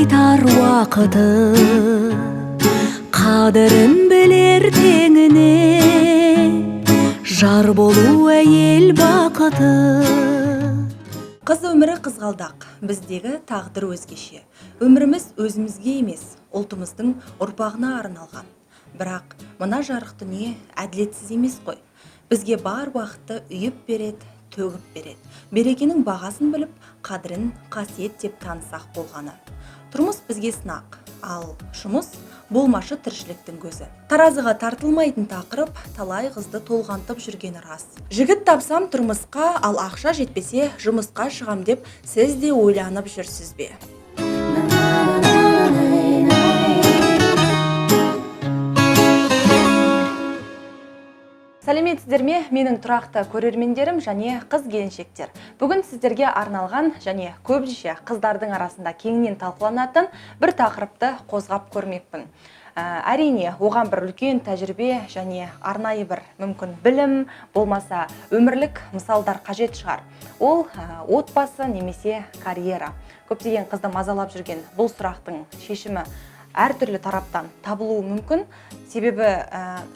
айтар уақыты, қадірін білер теңіне, жар болу әйел бақыты. Қыз өмірі қызғалдақ, біздегі тағдыр өзгеше. Өміріміз өзімізге емес, ұлтымыздың ұрпағына арналған. Бірақ мына жарық дүние әділетсіз емес қой. Бізге бар уақытты үйіп береді, төгіп береді. Берекенің бағасын біліп, қадірін қасиет деп танысақ болғаны. Тұрмыс бізге сынақ, ал жұмыс болмашы тіршіліктің көзі. Таразыға тартылмайтын тақырып, талай қызды толғантып жүргені рас. Жігіт тапсам тұрмысқа, ал ақша жетпесе жұмысқа шығам деп сіз де ойланып жүрсіз бе? Сәлеметсіздер ме, менің тұрақты көрермендерім және қыз келіншектер. Бүгін сіздерге арналған және көбінше қыздардың арасында кеңінен талқыланатын бір тақырыпты қозғап көрмекпін. Әрине, оған бір үлкен тәжірибе және арнайы бір мүмкін білім, болмаса өмірлік мысалдар қажет шығар. Ол отбасы немесе карьера. Көптеген қызды мазалап жүрген бұл сұрақтың шешімі әртүрлі тараптан табылуы мүмкін. Себебі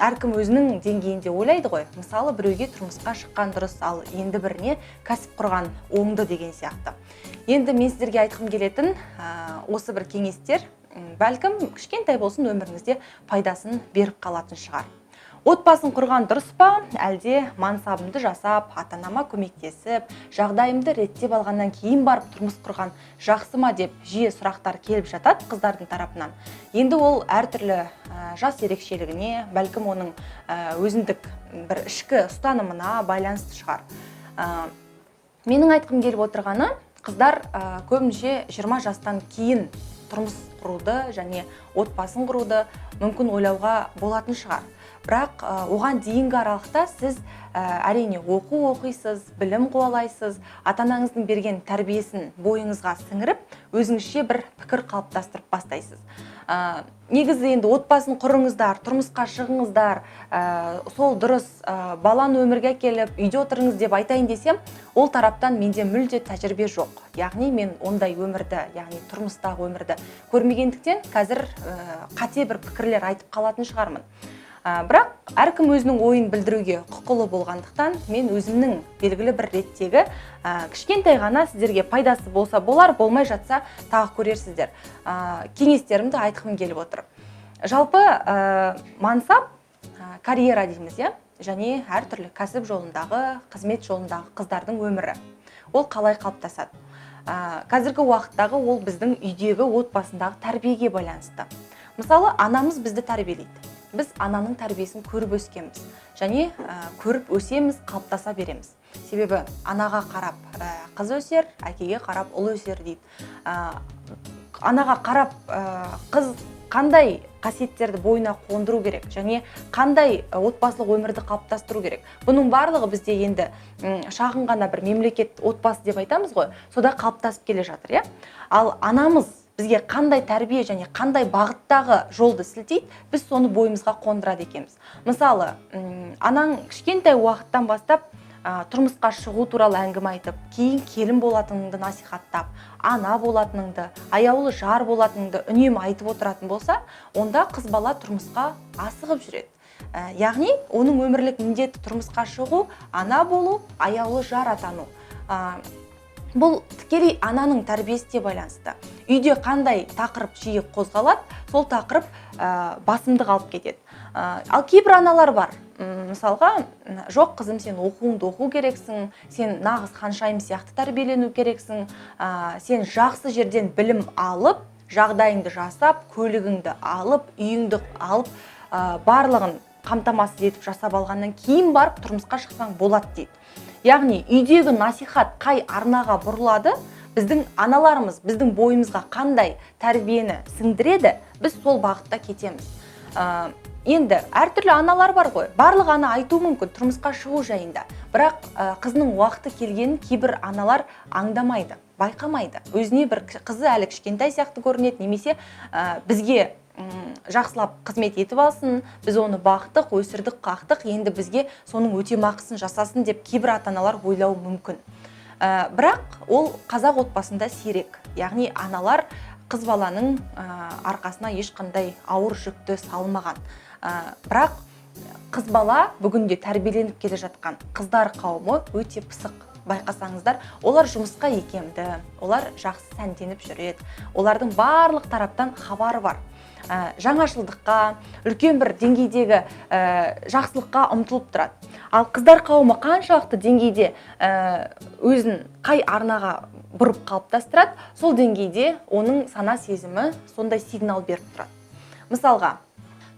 әркім өзінің деңгейінде ойлайды ғой. Мысалы, біреуге тұрмысқа шыққан дұрыс, ал енді біріне кәсіп құрған оңды деген сияқты. Енді мен сіздерге айтқым келетін осы бір кеңестер бәлкім кішкентай болсын өміріңізде пайдасын беріп қалатын шығар. Отбасын құрған дұрыс па, әлде мансабымды жасап, ата-анама көмектесіп, жағдайымды реттеп алғаннан кейін барып тұрмыс құрған жақсы ма деп жиі сұрақтар келіп жатады қыздардың тарапынан. Енді ол әртүрлі жас ерекшелігіне, бәлкім оның өзіндік бір ішкі ұстанымына байланысты шығар. Менің айтқым келіп отырғаны, қыздар көбінше 20 жастан кейін тұрмыс құруды және отбасын құруды мүмкін ойлауға болатын шығар. Бірақ оған дейінгі аралықта сіз әрине оқу оқисыз, білім қуалайсыз, ата-анаңыздың берген тәрбиесін бойыңызға сіңіріп, өзіңізше бір пікір қалыптастырып бастайсыз. Негізі енді отбасын құрыңыздар, тұрмысқа шығыңыздар, сол дұрыс баланы өмірге келіп, үйде отырыңыз деп айтайын десем, ол тараптан менде мүлде тәжірибе жоқ. Яғни мен ондай өмірді, яғни тұрмыстағы өмірді көрмегендіктен қазір қате бір пікірлер айтып қалатын шығармын. Бірақ әркім өзінің ойын білдіруге құқылы болғандықтан мен өзімнің белгілі бір реттегі кішкентай ғана сіздерге пайдасы болса болар, болмай жатса тағы көрерсіздер. Кеңестерімді айтқым келіп отыр. Жалпы мансап, карьера дейміз, және әртүрлі кәсіп жолындағы, қызмет жолындағы қыздардың өмірі. Ол қалай қалыптасады? Қазіргі уақыттағы ол біздің үйдегі отбасындағы тәрбиеге байланысты. Мысалы, анамыз бізді тәрбиелейді. Біз ананың тәрбиесін көріп өскенбіз және көріп өсеміз, қалыптаса береміз. Себебі анаға қарап қыз өсер, әкеге қарап ұл өсер дейді. Анаға қарап қыз қандай қасиеттерді бойына қондыру керек және қандай отбасылық өмірді қалыптастыру керек. Бұның барлығы бізде енді шағын ғана бір мемлекет отбасы деп айтамыз ғой, сода қалыптасып келе жатыр, Ал анамыз бізге қандай тәрбие және қандай бағыттағы жолды сілтейді, біз соны бойымызға қондырады екенбіз. Мысалы, анаң кішкентай уақыттан бастап тұрмысқа шығу туралы әңгіме айтып, кейін келін болатыныңды насихаттап, ана болатыныңды, аяулы жар болатыныңды үнемі айтып отыратын болса, онда қыз бала тұрмысқа асығып жүреді. Яғни, оның өмірлік міндеті тұрмысқа шығу, ана болу, аяулы жар атану. Бұл тікелей ананың тәрбиесіне байланысты. Үйде қандай тақырып жиі қозғалады, сол тақырып басымдық алып кетеді. Ал кейбір аналар бар. Мысалға, жоқ қызым, сен оқуыңды оқу керексің, сен нағыз ханшайым сияқты тәрбиелену керексің, сен жақсы жерден білім алып, жағдайыңды жасап, көлігіңді алып, үйіңді алып, барлығын қамтамасыз етіп жасап алғаннан кейін барып тұрмысқа шықсаң болады дейді. Яғни үйдегі насихат қай арнаға бұрылады, біздің аналарымыз біздің бойымызға қандай тәрбиені сіңдіреді, біз сол бағытта кетеміз. Енді әртүрлі аналар бар ғой, барлық ана айту мүмкін тұрмысқа шығу жайында, бірақ қызының уақыты келгенін кейбір аналар аңдамайды, байқамайды. Өзіне бір қызы әлі кішкентай сияқты көрінеді, немесе бізге жақсылап қызмет етіп алсын, біз оны бақтық, өсірдік, қақтық, енді бізге соның өтемақысын жасасын деп кейбір ата-аналар ойлауы мүмкін. Бірақ ол қазақ отбасында сирек. Яғни аналар қыз баланың арқасына ешқандай ауыр жүкті салмаған. Бірақ қыз бала бүгінде тәрбиеленіп келе жатқан қыздар қауымы өте пысық. Байқасаңыздар, олар жұмысқа икемді, олар жақсы сәнденіп жүреді, олардың барлық тараптан хабары бар. Жаңашылдыққа, үлкен бір деңгейдегі жақсылыққа ұмтылып тұрады. Ал қыздар қауымы қаншалықты деңгейде өзін қай арнаға бұрып қалыптастырады, сол деңгейде оның сана сезімі сондай сигнал беріп тұрады. Мысалға,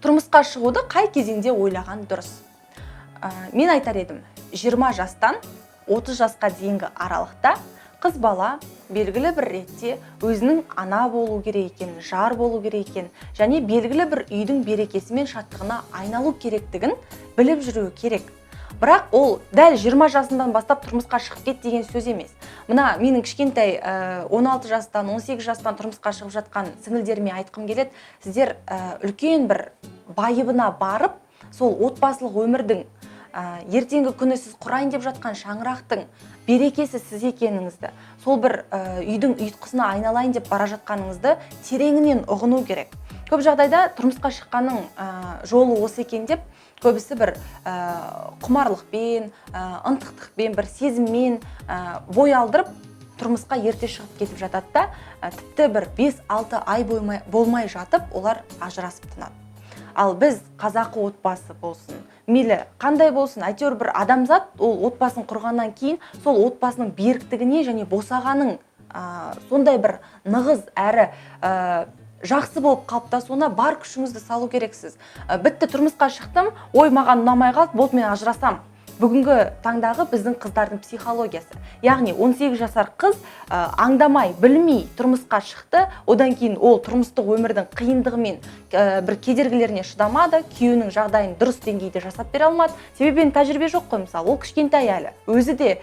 тұрмысқа шығуды қай кезеңде ойлаған дұрыс? Мен айтар едім, 20 жастан 30 жасқа дейінгі аралықта қыз бала белгілі бір ретте өзінің ана болу керек екен, жар болу керек екен, және белгілі бір үйдің берекесі мен шаттығына айналу керектігін біліп жүруі керек. Бірақ ол дәл 20 жасынан бастап тұрмысқа шығып кет деген сөз емес. Мына менің кішкентай 16 жастан, 18 жастан тұрмысқа шығып жатқан сіңілдеріме айтқым келеді, сіздер үлкен бір байыбына барып, сол отбасылық өмірдің ертеңгі күні сіз құрайын деп жатқан шаңырақтың берекесі сіз екеніңізді, сол бір үйдің ұйытқысына айналайын деп бара жатқаныңызды тереңінен ұғыну керек. Көп жағдайда тұрмысқа шыққанның жолы осы екен деп, көбісі бір құмарлықпен, ынтықтықпен, бір сезіммен бой алдырып, тұрмысқа ерте шығып кетіп жатады да, тіпті бір 5-6 ай болмай жатып, олар ажырасып тынады. Ал біз қазақы отбасы болсын, мейлі қандай болсын, әйтеуір бір адамзат ол отбасын құрғаннан кейін сол отбасының беріктігіне және босағаның сондай бір нығыз әрі жақсы болып қалыптасуына бар күшіңізді салу керексіз. Бітті, тұрмысқа шықтым, ой, маған ұнамай қалды, болды, мен ажырасам. Бүгінгі таңдағы біздің қыздардың психологиясы. Яғни 18 жасар қыз аңдамай, білмей тұрмысқа шықты, одан кейін ол тұрмыстық өмірдің қиындығымен бір кедергілеріне шыдамады, күйеуінің жағдайын дұрыс деңгейде жасап бере алмады. Себебі тәжірибе жоқ қой, мысалы, ол кішкентай әлі. Өзі де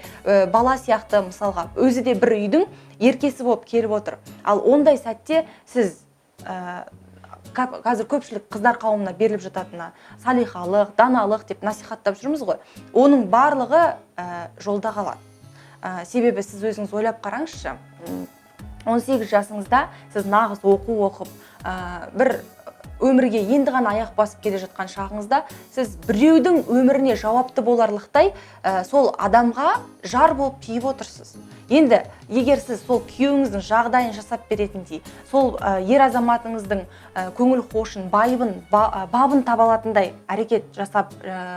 бала сияқты, мысалға, өзі де бір үйдің еркесі болып келіп отыр. Ал ондай сәтте сіз қазір көпшілік қыздар қауымына беріліп жататыны салихалық, даналық деп насихаттап жүрміз ғой. Оның барлығы жолда қалады. Себебі сіз өзіңіз ойлап қараңызшы, 18 жасыңызда сіз нағыз оқу оқып, бір өмірге енді ғана аяқ басып келе жатқан шағыңызда сіз біреудің өміріне жауапты боларлықтай сол адамға жар болып тиіп отырсыз. Енді егер сіз сол күйеуіңіздің жағдайын жасап беретіндей, сол ер азаматыңыздың көңіл хошын, бабын таба алатындай әрекет жасап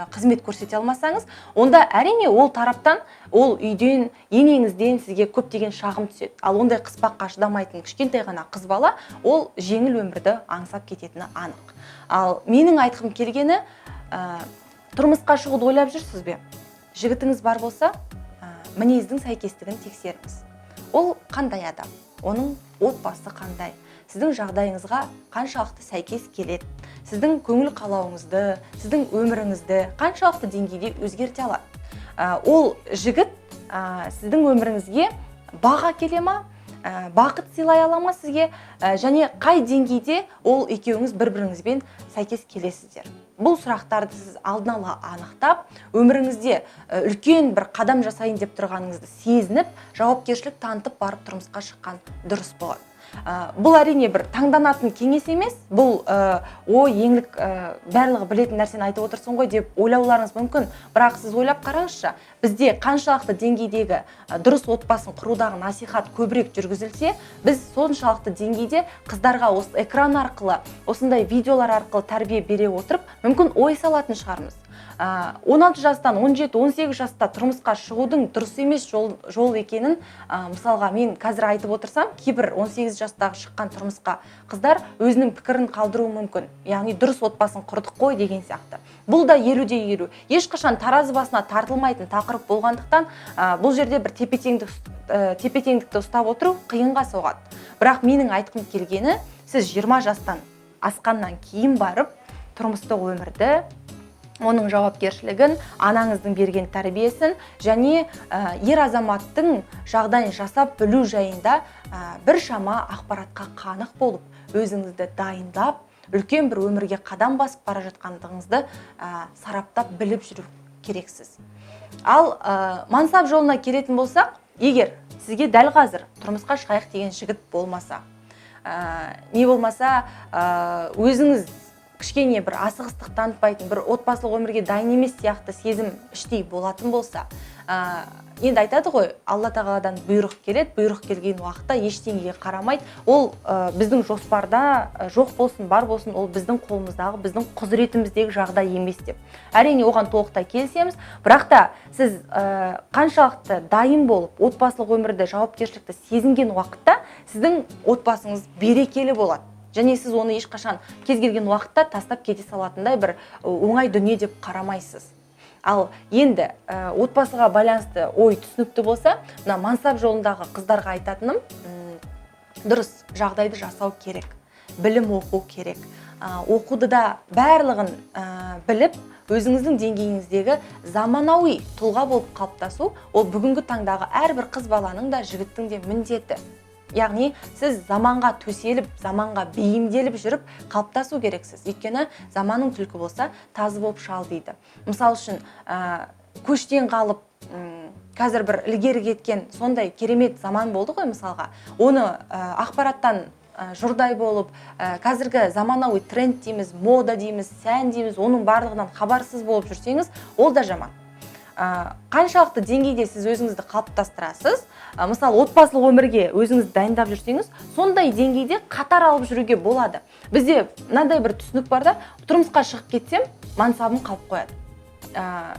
қызмет көрсете алмасаңыз, онда әрине ол тараптан, ол үйден, енеңізден сізге көптеген шағым түседі. Ал ондай қыспаққа шыдамайтын кішкентай ғана қыз бала, ол жеңіл өмірді аңсап кететіні анық. Ал менің айтқым келгені, тұрмысқа шығуды ойлап жүрсіз бе? Жігітіңіз бар болса, мінездің сәйкестігін тексеріңіз. Ол қандай адам? Оның отбасы қандай? Сіздің жағдайыңызға қаншалықты сәйкес келеді? Сіздің көңіл қалауыңызды, сіздің өміріңізді қаншалықты деңгейде өзгерте алады? Ол жігіт сіздің өміріңізге баға келе ма? Бақыт сыйлай ала ма сізге? Және қай деңгейде ол екеуіңіз бір-біріңізбен сәйкес келесіздер? Бұл сұрақтарды сіз алдын ала анықтап, өміріңізде үлкен бір қадам жасайын деп тұрғаныңызды сезініп, жауапкершілік танытып барып тұрмысқа шыққан дұрыс болады. Бұл әрине бір таңданатын кеңес емес, бұл еңлік барлығы білетін нәрсені айтып отырсың ғой деп ойлауларыңыз мүмкін. Бірақ сіз ойлап қараңызшы, бізде қаншалықты деңгейдегі дұрыс отбасын құрудағы насихат көбірек жүргізілсе, біз соншалықты деңгейде қыздарға осы экран арқылы, осындай видеолар арқылы тәрбие бере отырып, мүмкін ой салатын шығармыз. 16 жастан 17-18 жаста тұрмысқа шығудың дұрыс емес жол екенін, мысалға мен қазір айтып отырсам, кейбір 18 жастағы шыққан тұрмысқа қыздар өзінің пікірін қалдыруы мүмкін. Яғни дұрыс отбасын құрдық қой деген сияқты. Бұл да 50-50. Ешқашан таразы басына тартылмайтын тақырып болғандықтан, бұл жерде бір тепе-теңдікті ұстап отыру қиынға соғады. Бірақ менің айтқым келгені, сіз 20 жастан асқаннан кейін барып тұрмыстық өмірді, оның жауапкершілігін, анаңыздың берген тәрбиесін және ер азаматтың жағдайын жасап білу жайында біршама ақпаратқа қанық болып, өзіңізді дайындап, үлкен бір өмірге қадам басып бара жатқандығыңызды сараптап біліп жүру керексіз. Ал мансап жолына келетін болсақ, егер сізге дәл қазір тұрмысқа шығайық деген жігіт болмаса, не болмаса өзіңіз кішкене бір асығыстық танытпайтын, бір отбасылық өмірге дайын емес сияқты сезім іштей болатын болса, енді айтады ғой, Алла тағаладан бұйрық келеді, бұйрық келген уақытта ештеңеге қарамайды. Ол біздің жоспарда жоқ болсын, бар болсын, ол біздің қолымыздағы, біздің құзыретіміздегі жағдай емес деп. Әрине оған толықтай келісеміз, бірақ та сіз қаншалықты дайын болып, отбасылық өмірді, жауапкершілікті сезінген уақытта сіздің отбасыңыз берекелі болады. Және сіз оны ешқашан кез келген уақытта тастап кете салатындай бір оңай дүние деп қарамайсыз. Ал енді отбасыға байланысты ой түсінікті болса, мына мансап жолындағы қыздарға айтатыным, дұрыс жағдайды жасау керек, білім оқу керек. Оқуды да барлығын біліп, өзіңіздің деңгейіңіздегі заманауи тұлға болып қалыптасу, ол бүгінгі таңдағы әрбір қыз баланың да, жігіттің де міндеті. Яғни сіз заманға төселіп, заманға бейімделіп жүріп қалыптасу керексіз. Өйткені заманың түлкі болса, тазы болып шал дейді. Мысал үшін, көштен қалып, қазір бір ілгері кеткен сондай керемет заман болды ғой мысалға. Оны ақпараттан жұрдай болып, қазіргі заманауи тренд дейміз, мода дейміз, сән дейміз, оның барлығынан хабарсыз болып жүрсеңіз, ол да жаман. Қаншалықты деңгейде сіз өзіңізді қалыптастырасыз, мысалы отбасылық өмірге өзіңізді дайындап жүрсеңіз, сондай деңгейде қатар алып жүруге болады. Бізде мынандай бір түсінік бар да, тұрмысқа шығып кетсем, мансабым қалып қояды.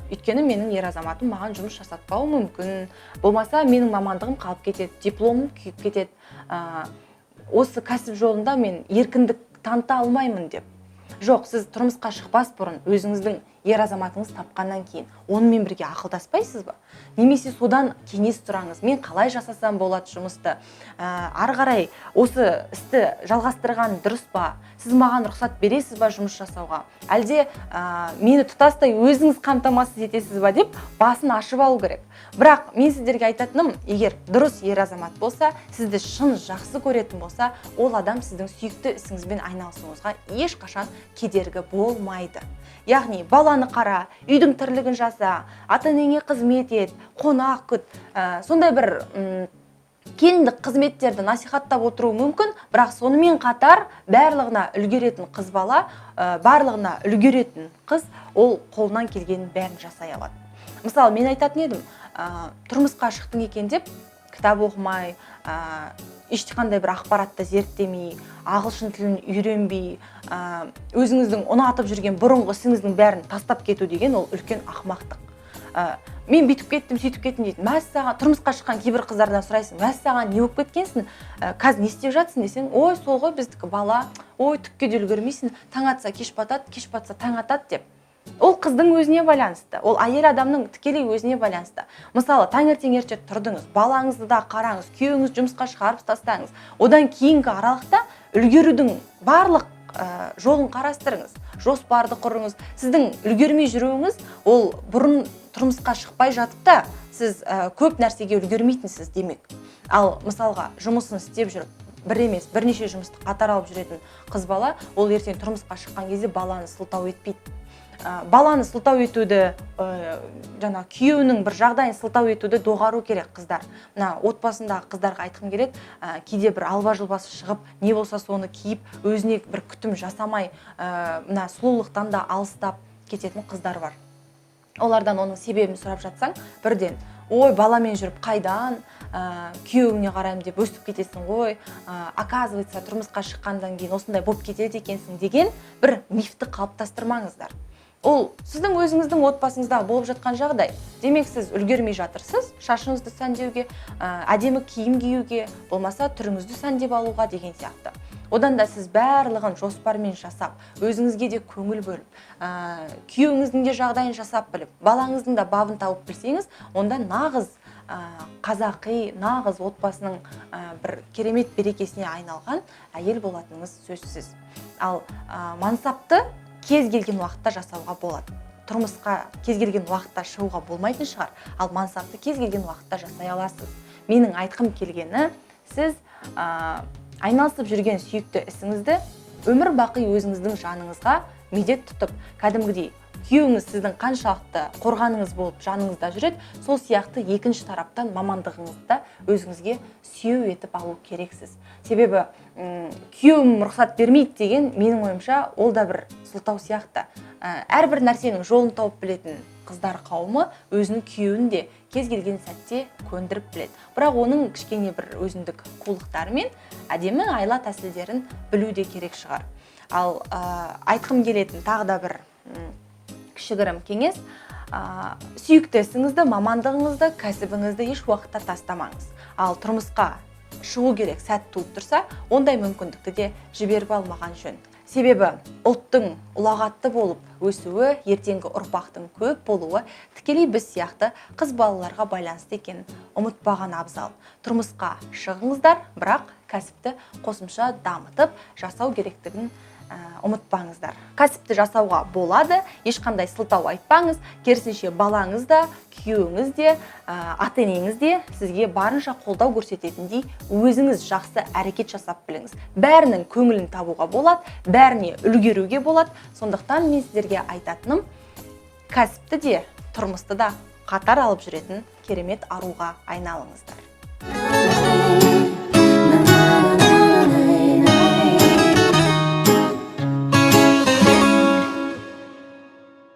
Өйткені менің ер азаматым маған жұмыс жасатпауы мүмкін, болмаса менің мамандығым қалып кетеді, дипломым күйіп кетеді, осы кәсіп жолында мен еркіндік таныта алмаймын деп. Жоқ, сіз тұрмысқа шықпас бұрын өзіңіздің ер азаматыңыз тапқаннан кейін онымен бірге ақылдаспайсыз ба? Немесе содан кеңес сұраңыз, мен қалай жасасам болады жұмысты, ары қарай осы істі жалғастырған дұрыс па? Сіз маған рұқсат бересіз ба жұмыс жасауға? Әлде мені тұтастай өзіңіз қамтамасыз етесіз ба деп басын ашып алу керек. Бірақ мен сіздерге айтатыным, егер дұрыс ер азамат болса, сізді шын жақсы көретін болса, ол адам сіздің сүйікті ісіңізбен айналысуыңызға ешқашан кедергі болмайды. Яғни баланы қара, үйдің тірлігін жаса, ата-енеңе қызмет ет, қонақ күт, сондай бір келіндік қызметтерді насихаттап отыру мүмкін, бірақ сонымен қатар барлығына үлгеретін қыз бала, барлығына үлгеретін қыз, ол қолынан келгенін бәрін жасай алады. Мысалы, мен айтатын едім, тұрмысқа шықтың екен деп, кітап оқымай, ешқандай бір ақпаратты зерттемей, ағылшын тілін үйренбей, өзіңіздің ұнатып жүрген бұрынғы ісіңіздің бәрін тастап кету деген ол үлкен ақымақтық. Мен бүйтіп кеттім, сөйтіп кеттім дейді. Мәссаған, тұрмысқа шыққан кейбір қыздардан сұрайсың, мәссаған не болып кеткенсің? Қазір не істеп жатсың десең, ой, сол ғой біздікі бала, ой, түкке де үлгермейсің, таң атса кеш батады, кеш батса таң атады деп. Ол қыздың өзіне байланысты, ол әйел адамның тікелей өзіне байланысты. Мысалы, таңертең ерте тұрдыңыз, балаңызды да қараңыз, күйеуіңіз жұмысқа шығарып тастаңыз. Одан кейінгі аралықта үлгерудің барлық жолын қарастырыңыз, жоспарды құрыңыз. Сіздің үлгермей жүруіңіз, ол бұрын тұрмысқа шықпай жатып та, сіз көп нәрсеге үлгермейтінсіз демек. Ал мысалға, жұмысын істеп жүріп, бір емес, бірнеше жұмысты қатар алып жүретін қыз бала, ол ертең тұрмысқа шыққан кезде баланы сылтау етпейді. Баланы сылтау етуді, жаңа күйеуінің бір жағдайын сылтау етуді доғару керек қыздар. Мына отбасындағы қыздарға айтқым келеді, кейде бір алба-жұлбасы шығып, не болса соны киіп, өзіне бір күтім жасамай, мына сұлулықтан да алыстап кететін қыздар бар. Олардан оның себебін сұрап жатсаң, бірден, ой, баламен жүріп қайдан, күйеуіңе қараймын деп өстіп кетесің ғой, оказывается, тұрмысқа шыққандан кейін осындай болып кетеді екенсің деген бір мифті қалыптастырмаңыздар. Ол сіздің өзіңіздің отбасыңызда болып жатқан жағдай. Демек сіз үлгермей жатырсыз, шашыңызды сәндеуге, әдемі киім киюге, болмаса түріңізді сәндеп алуға деген сияқты. Одан да сіз барлығын жоспармен жасап, өзіңізге де көңіл бөліп, күйеуіңіздің де жағдайын жасап біліп, балаңыздың да бабын тауып білсеңіз, онда нағыз қазақи, нағыз отбасының бір керемет берекесіне айналған әйел болатыныңыз сөзсіз. Ал мансапты кез келген уақытта жасауға болады. Тұрмысқа кез келген уақытта шығуға болмайтын шығар, ал мансапты кез келген уақытта жасай аласыз. Менің айтқым келгені, сіз айналысып жүрген сүйікті ісіңізді өмір бақи өзіңіздің жаныңызға медет тұтып, кәдімгідей күйеуіңіз сіздің қаншалықты қорғаныңыз болып жаныңызда жүреді, сол сияқты екінші тараптан мамандығыңызды өзіңізге сүйеу етіп алу керексіз. Себебі күйеуім рұқсат бермейді деген, менің ойымша, ол да бір сылтау сияқты. Әрбір нәрсенің жолын тауып білетін қыздар қауымы өзінің күйеуін де кез келген сәтте көндіріп біледі. Бірақ оның кішкене бір өзіндік қулықтары мен әдемі айла тәсілдерін білу де керек шығар. Ал айтқым келетін тағы да бір кішігірім кеңес, сүйікті ісіңізді, мамандығыңызды, кәсібіңізді еш уақытта тастамаңыз. Ал тұрмысқа шығу керек сәт туып тұрса, ондай мүмкіндікті де жіберіп алмаған жөн. Себебі ұлттың ұлағатты болып өсуі, ертеңгі ұрпақтың көп болуы тікелей біз сияқты қыз балаларға байланысты екенін ұмытпаған абзал. Тұрмысқа шығыңыздар, бірақ кәсіпті қосымша дамытып жасау керектігін ұмытпаңыздар. Кәсіпті жасауға болады, ешқандай сылтау айтпаңыз, керісінше балаңыз да, күйеуіңіз де, ата-енеңіз де сізге барынша қолдау көрсететіндей өзіңіз жақсы әрекет жасап біліңіз. Бәрінің көңілін табуға болады, бәріне үлгеруге болады. Сондықтан мен сіздерге айтатыным, кәсіпті де, тұрмысты да қатар алып жүретін керемет аруға айналыңыздар.